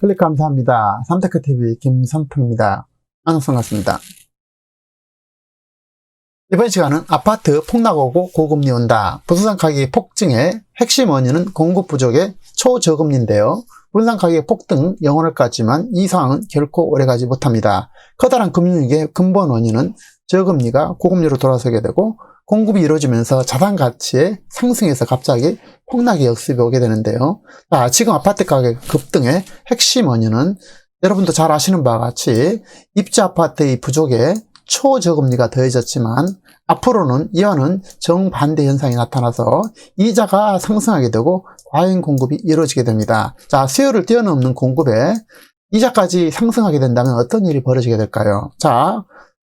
클릭 감사합니다. 삼테크TV 김선표입니다. 반갑습니다. 이번 시간은 아파트 폭락오고 고금리 온다. 부동산 가격의 폭증의 핵심 원인은 공급 부족의 초저금리인데요. 부동산 가격의 폭등 영원할 것 같지만 이 상황은 결코 오래가지 못합니다. 커다란 금융위기의 근본 원인은 저금리가 고금리로 돌아서게 되고 공급이 이루어지면서 자산 가치의 상승에서 갑자기 폭락의 역습이 오게 되는데요. 지금 아파트 가격 급등의 핵심 원인은 여러분도 잘 아시는 바와 같이 입주 아파트의 부족에 초저금리가 더해졌지만 앞으로는 이와는 정반대 현상이 나타나서 이자가 상승하게 되고 과잉 공급이 이루어지게 됩니다. 수요를 뛰어넘는 공급에 이자까지 상승하게 된다면 어떤 일이 벌어지게 될까요?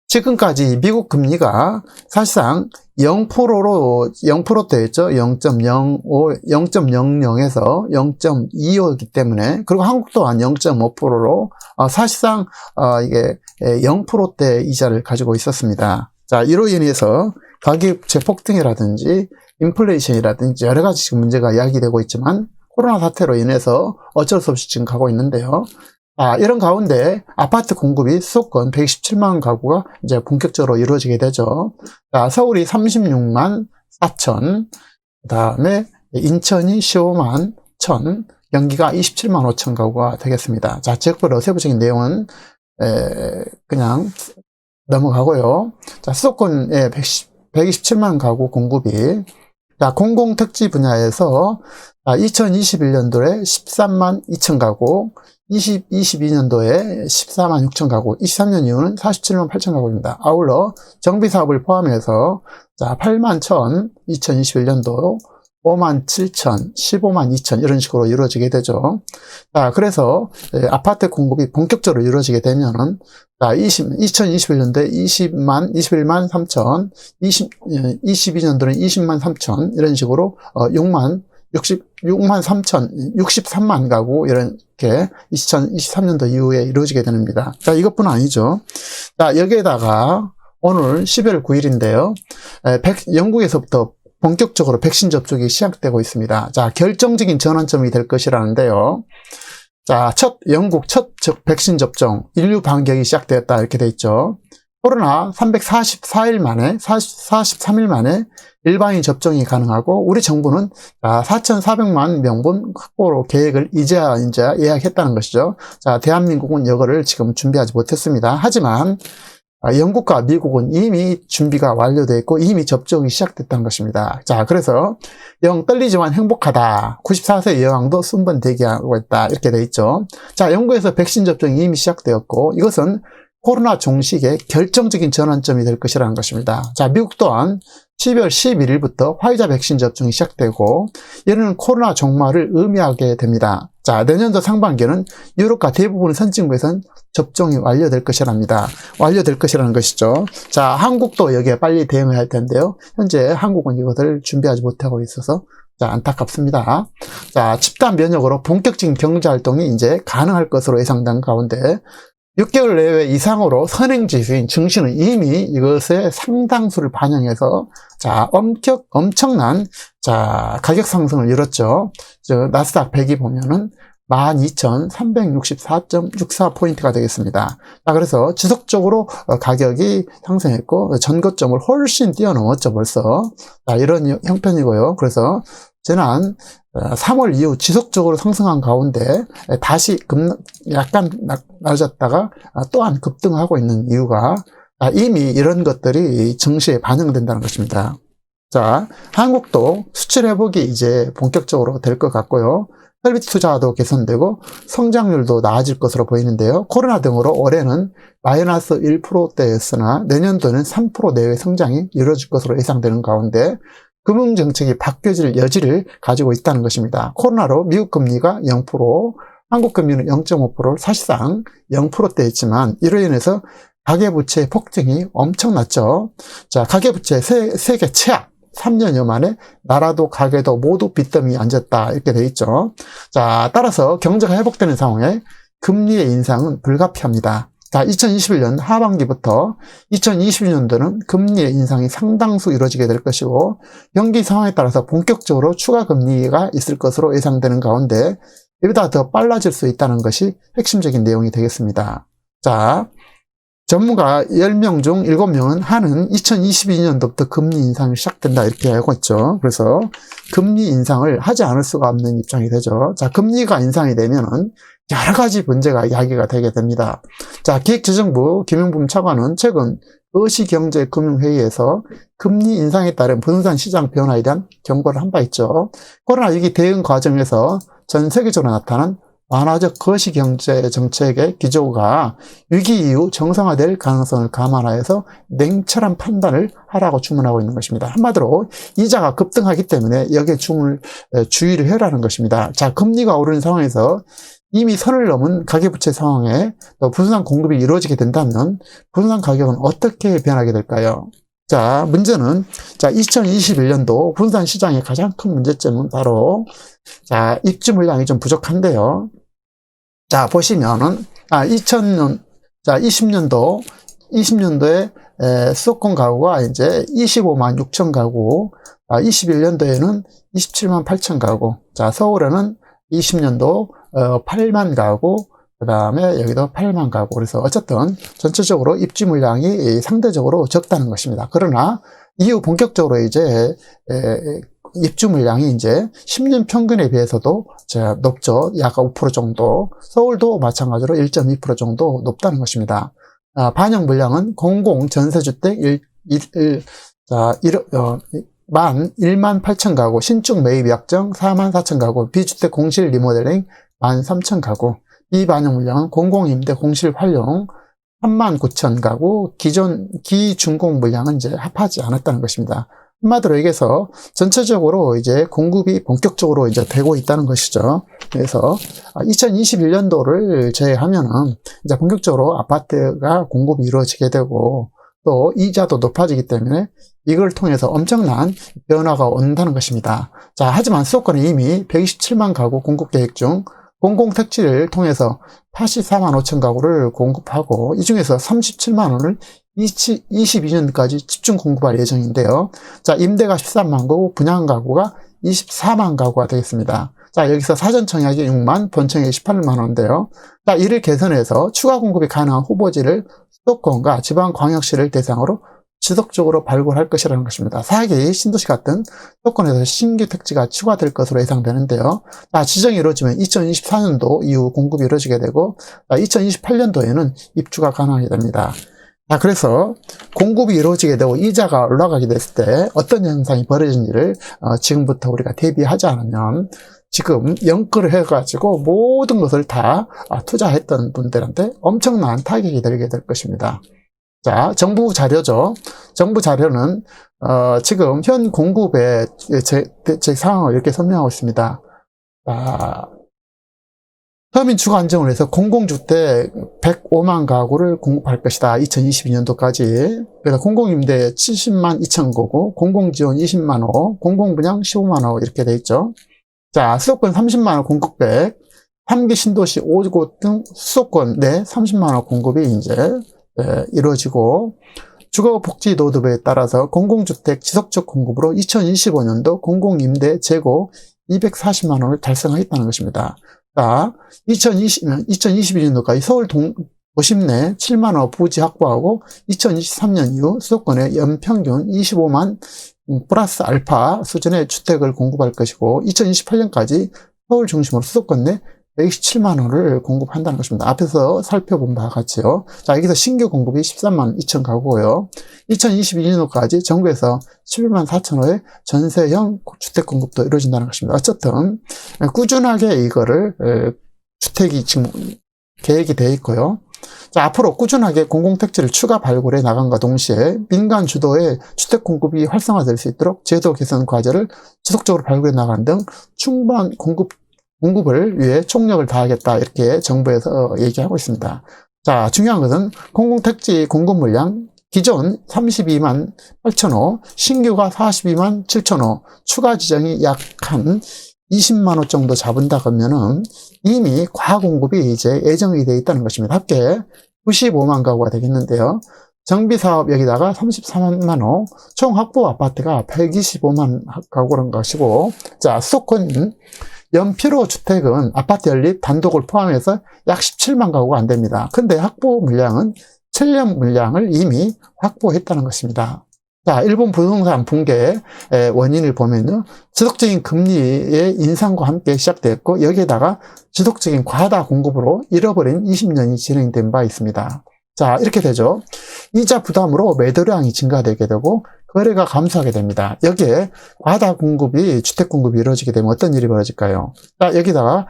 지금까지 미국 금리가 사실상 0%대였죠. 0.00에서 0.25이기 때문에, 그리고 한국 또한 0.5%로 사실상 이게 0%대 이자를 가지고 있었습니다. 이로 인해서 가격부채 폭등이라든지 인플레이션이라든지 여러 가지 지금 문제가 야기되고 있지만 코로나 사태로 인해서 어쩔 수 없이 지금 가고 있는데요. 이런 가운데 아파트 공급이 수도권 127만 가구가 이제 본격적으로 이루어지게 되죠. 서울이 36만 4천, 그 다음에 인천이 15만 1천, 경기가 27만 5천 가구가 되겠습니다. 지역별로 세부적인 내용은 그냥 넘어가고요. 수도권에 127만 가구 공급이 공공택지 분야에서 2021년도에 13만 2천 가구, 2022년도에 14만 6천 가구, 23년 이후는 47만 8천 가구입니다. 아울러 정비사업을 포함해서 8만 1천, 2021년도 5만 7천, 15만 2천 이런 식으로 이루어지게 되죠. 그래서 아파트 공급이 본격적으로 이루어지게 되면은 2021년도에 21만 3천, 22년도는 20만 3천 이런 식으로 6만 3천, 63만 가구 이렇게 2023년도 이후에 이루어지게 됩니다. 이것뿐 아니죠. 여기에다가 오늘 12월 9일인데요. 영국에서부터 본격적으로 백신 접종이 시작되고 있습니다. 결정적인 전환점이 될 것이라는데요. 영국 첫 백신 접종, 인류 반격이 시작되었다 이렇게 돼 있죠. 코로나 343일 만에 일반인 접종이 가능하고 우리 정부는 4,400만 명분 확보로 계획을 이제 예약했다는 것이죠. 대한민국은 이거를 지금 준비하지 못했습니다. 하지만 영국과 미국은 이미 준비가 완료되어 있고 이미 접종이 시작됐다는 것입니다. 그래서 영 떨리지만 행복하다. 94세 여왕도 순번 대기하고 있다. 이렇게 되어 있죠. 영국에서 백신 접종이 이미 시작되었고 이것은 코로나 종식의 결정적인 전환점이 될 것이라는 것입니다. 미국 또한 12월 11일부터 화이자 백신 접종이 시작되고 이는 코로나 종말을 의미하게 됩니다. 내년도 상반기에는 유럽과 대부분의 선진국에서는 접종이 완료될 것이랍니다. 완료될 것이라는 것이죠. 한국도 여기에 빨리 대응을 할 텐데요. 현재 한국은 이것을 준비하지 못하고 있어서 안타깝습니다. 집단 면역으로 본격적인 경제활동이 이제 가능할 것으로 예상된 가운데 6개월 내외 이상으로 선행지수인 증시는 이미 이것의 상당수를 반영해서 엄청난 가격 상승을 이뤘죠. 나스닥 100이 보면은 12,364.64포인트가 되겠습니다. 그래서 지속적으로 가격이 상승했고 전고점을 훨씬 뛰어넘었죠 벌써. 이런 형편이고요. 그래서 지난 3월 이후 지속적으로 상승한 가운데 다시 약간 낮았다가 또한 급등하고 있는 이유가 이미 이런 것들이 증시에 반영된다는 것입니다. 한국도 수출 회복이 이제 본격적으로 될 것 같고요. 설비지 투자도 개선되고 성장률도 나아질 것으로 보이는데요. 코로나 등으로 올해는 마이너스 1%대였으나 내년도는 3% 내외 성장이 이루어질 것으로 예상되는 가운데 금융정책이 바뀌어질 여지를 가지고 있다는 것입니다. 코로나로 미국 금리가 0%, 한국 금리는 0.5%, 사실상 0%대였지만 이로 인해서 가계부채 폭증이 엄청났죠. 가계부채 세계 최악. 3년여 만에 나라도 가게도 모두 빚더미에 앉았다 이렇게 돼 있죠. 따라서 경제가 회복되는 상황에 금리의 인상은 불가피합니다. 2021년 하반기부터 2022년도는 금리의 인상이 상당수 이루어지게 될 것이고 경기 상황에 따라서 본격적으로 추가 금리가 있을 것으로 예상되는 가운데 이보다 더 빨라질 수 있다는 것이 핵심적인 내용이 되겠습니다. 자, 전문가 10명 중 7명은 한은 2022년도부터 금리 인상이 시작된다 이렇게 알고 있죠. 그래서 금리 인상을 하지 않을 수가 없는 입장이 되죠. 자, 금리가 인상이 되면은 여러 가지 문제가 야기가 되게 됩니다. 자, 기획재정부 김용범 차관은 최근 거시경제금융회의에서 금리 인상에 따른 부동산 시장 변화에 대한 경고를 한 바 있죠. 코로나19 대응 과정에서 전 세계적으로 나타난 완화적 거시경제 정책의 기조가 위기 이후 정상화될 가능성을 감안하여서 냉철한 판단을 하라고 주문하고 있는 것입니다. 한마디로 이자가 급등하기 때문에 여기에 주의를 해라는 것입니다. 자, 금리가 오르는 상황에서 이미 선을 넘은 가계부채 상황에 또 부동산 공급이 이루어지게 된다면 부동산 가격은 어떻게 변하게 될까요? 자, 문제는, 자, 2021년도 부동산 시장의 가장 큰 문제점은 바로, 자, 입주 물량이 좀 부족한데요. 자, 보시면은, 20년도에 수도권 가구가 이제 25만 6천 가구, 21년도에는 27만 8천 가구, 자, 서울에는 20년도 8만 가구, 그 다음에 여기도 8만 가구. 그래서 어쨌든 전체적으로 입주 물량이 상대적으로 적다는 것입니다. 그러나 이후 본격적으로 이제 입주 물량이 이제 10년 평균에 비해서도 높죠. 약 5% 정도. 서울도 마찬가지로 1.2% 정도 높다는 것입니다. 반영 물량은 공공 전세주택 1만 8천 가구, 신축 매입 약정 4만 4천 가구, 비주택 공실 리모델링 1만 3천 가구, 비반영 물량은 공공임대 공실 활용 3만 9천 가구, 기준공 물량은 이제 합하지 않았다는 것입니다. 한마디로 얘기해서 전체적으로 이제 공급이 본격적으로 이제 되고 있다는 것이죠. 그래서 2021년도를 제외하면은 이제 본격적으로 아파트가 공급이 이루어지게 되고 또 이자도 높아지기 때문에 이걸 통해서 엄청난 변화가 온다는 것입니다. 자, 하지만 수도권은 이미 127만 가구 공급 계획 중 공공택지를 통해서 84만 5천 가구를 공급하고 이 중에서 37만 원을 22년까지 집중 공급할 예정인데요. 자, 임대가 13만 가구, 분양 가구가 24만 가구가 되겠습니다. 자, 여기서 사전청약이 6만, 본청약이 18만 원인데요. 자, 이를 개선해서 추가 공급이 가능한 후보지를 수도권과 지방광역시를 대상으로 지속적으로 발굴할 것이라는 것입니다. 사기, 신도시 같은 수도권에서 신규 택지가 추가될 것으로 예상되는데요. 지정이 이루어지면 2024년도 이후 공급이 이루어지게 되고 2028년도에는 입주가 가능하게 됩니다. 그래서 공급이 이루어지게 되고 이자가 올라가게 됐을 때 어떤 현상이 벌어진지를 지금부터 우리가 대비하지 않으면 지금 연끌을 해가지고 모든 것을 다 투자했던 분들한테 엄청난 타격이 들게 될 것입니다. 자, 정부 자료죠. 정부 자료는 지금 현 공급의 제 상황을 이렇게 설명하고 있습니다. 서민 주거 안정을 위해서 공공주택 105만 가구를 공급할 것이다. 2022년도까지. 그래서 공공임대 70만 2천 가구, 공공지원 20만 호, 공공분양 15만 호 이렇게 돼 있죠. 자, 수도권 30만 호 공급 계획, 3기 신도시 5곳 등 수도권 내 30만 호 공급이 이제 이루어지고 주거복지노드부에 따라서 공공주택 지속적 공급으로 2025년도 공공임대 재고 240만 원을 달성하겠다는 것입니다. 자, 2022년도까지 서울 도심 내 7만 원 부지 확보하고 2023년 이후 수도권의 연평균 25만 플러스 알파 수준의 주택을 공급할 것이고 2028년까지 서울 중심으로 수도권 내 127만 원을 공급한다는 것입니다. 앞에서 살펴본 바와 같이요. 자, 여기서 신규 공급이 13만 2천 가구고요. 2022년도까지 전국에서 11만 4천 호의 전세형 주택 공급도 이루어진다는 것입니다. 어쨌든 꾸준하게 이거를 주택이 지금 계획이 되어 있고요. 자, 앞으로 꾸준하게 공공택지를 추가 발굴해 나간과 동시에 민간 주도의 주택 공급이 활성화될 수 있도록 제도 개선 과제를 지속적으로 발굴해 나가는 등 충분한 공급을 위해 총력을 다하겠다 이렇게 정부에서 얘기하고 있습니다. 자, 중요한 것은 공공택지 공급 물량 기존 32만 8천 호, 신규가 42만 7천 호, 추가 지정이 약 한 20만 호 정도 잡은다 그러면은 이미 과공급이 이제 예정이 되어 있다는 것입니다. 합계 95만 가구가 되겠는데요. 정비사업 여기다가 34만 호, 총 확보 아파트가 125만 가구라는 것이고, 자, 수도권 연필호 주택은 아파트 연립 단독을 포함해서 약 17만 가구가 안 됩니다. 근데 확보 물량은 7년 물량을 이미 확보했다는 것입니다. 자, 일본 부동산 붕괴의 원인을 보면요, 지속적인 금리의 인상과 함께 시작됐고, 여기에다가 지속적인 과다 공급으로 잃어버린 20년이 진행된 바 있습니다. 자, 이렇게 되죠. 이자 부담으로 매도량이 증가되게 되고 거래가 감소하게 됩니다. 여기에 과다 공급이, 주택 공급이 이루어지게 되면 어떤 일이 벌어질까요? 자, 여기다가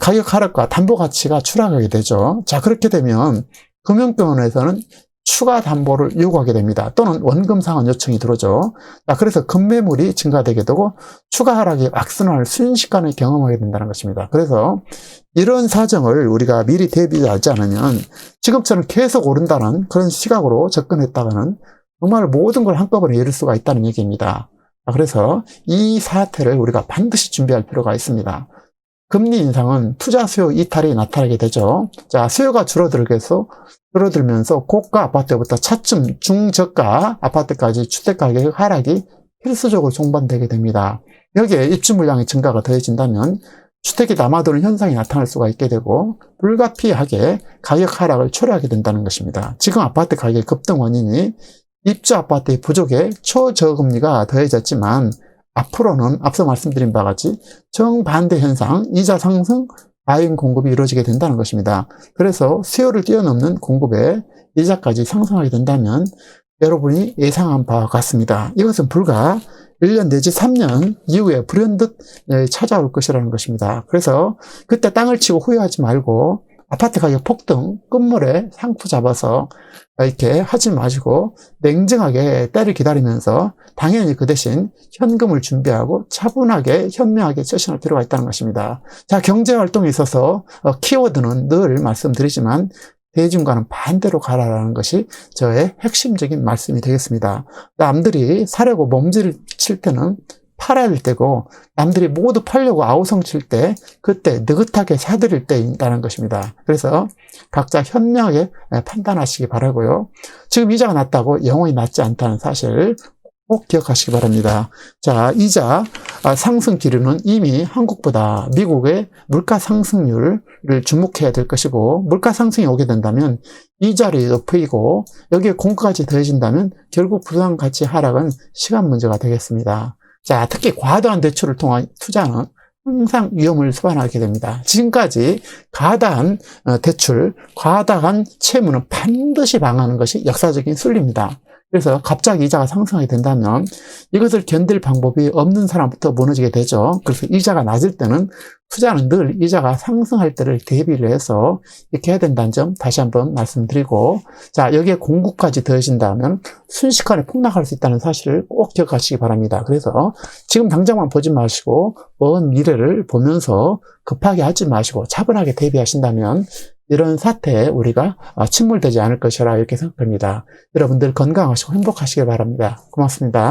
가격 하락과 담보 가치가 추락하게 되죠. 자, 그렇게 되면 금융권에서는 추가 담보를 요구하게 됩니다. 또는 원금 상환 요청이 들어오죠. 자, 그래서 급매물이 증가되게 되고 추가 하락이 악순환을 순식간에 경험하게 된다는 것입니다. 그래서 이런 사정을 우리가 미리 대비하지 않으면 지금처럼 계속 오른다는 그런 시각으로 접근했다가는 정말 모든 걸 한꺼번에 잃을 수가 있다는 얘기입니다. 그래서 이 사태를 우리가 반드시 준비할 필요가 있습니다. 금리 인상은 투자 수요 이탈이 나타나게 되죠. 자, 수요가 줄어들면서 고가 아파트부터 차츰 중저가 아파트까지 주택가격 하락이 필수적으로 종반되게 됩니다. 여기에 입주 물량의 증가가 더해진다면 주택이 남아도는 현상이 나타날 수가 있게 되고 불가피하게 가격 하락을 초래하게 된다는 것입니다. 지금 아파트 가격 급등 원인이 입주 아파트의 부족에 초저금리가 더해졌지만 앞으로는 앞서 말씀드린 바와 같이 정반대 현상, 이자 상승, 과잉 공급이 이루어지게 된다는 것입니다. 그래서 수요를 뛰어넘는 공급에 이자까지 상승하게 된다면 여러분이 예상한 바와 같습니다. 이것은 불과 1년 내지 3년 이후에 불현듯 찾아올 것이라는 것입니다. 그래서 그때 땅을 치고 후회하지 말고 아파트 가격 폭등 끝물에 상푸 잡아서 이렇게 하지 마시고 냉정하게 때를 기다리면서 당연히 그 대신 현금을 준비하고 차분하게 현명하게 처신할 필요가 있다는 것입니다. 자, 경제활동에 있어서 키워드는 늘 말씀드리지만 대중과는 반대로 가라라는 것이 저의 핵심적인 말씀이 되겠습니다. 남들이 사려고 몸질 칠 때는 팔아야 될 때고 남들이 모두 팔려고 아우성 칠 때 그때 느긋하게 사들일 때인다는 것입니다. 그래서 각자 현명하게 판단하시기 바라고요. 지금 이자가 낮다고 영원히 낮지 않다는 사실 꼭 기억하시기 바랍니다. 자, 이자 상승 기류는 이미 한국보다 미국의 물가 상승률을 주목해야 될 것이고 물가 상승이 오게 된다면 이자율이 높이고 여기에 공가까지 더해진다면 결국 부동산 가치 하락은 시간 문제가 되겠습니다. 자, 특히 과도한 대출을 통한 투자는 항상 위험을 수반하게 됩니다. 지금까지 과다한 대출, 과다한 채무는 반드시 망하는 것이 역사적인 순리입니다. 그래서 갑자기 이자가 상승하게 된다면 이것을 견딜 방법이 없는 사람부터 무너지게 되죠. 그래서 이자가 낮을 때는 투자는 늘 이자가 상승할 때를 대비를 해서 이렇게 해야 된다는 점 다시 한번 말씀드리고, 자, 여기에 공급까지 더해진다면 순식간에 폭락할 수 있다는 사실을 꼭 기억하시기 바랍니다. 그래서 지금 당장만 보지 마시고 먼 미래를 보면서 급하게 하지 마시고 차분하게 대비하신다면 이런 사태에 우리가 침몰되지 않을 것이라 이렇게 생각합니다. 여러분들 건강하시고 행복하시길 바랍니다. 고맙습니다.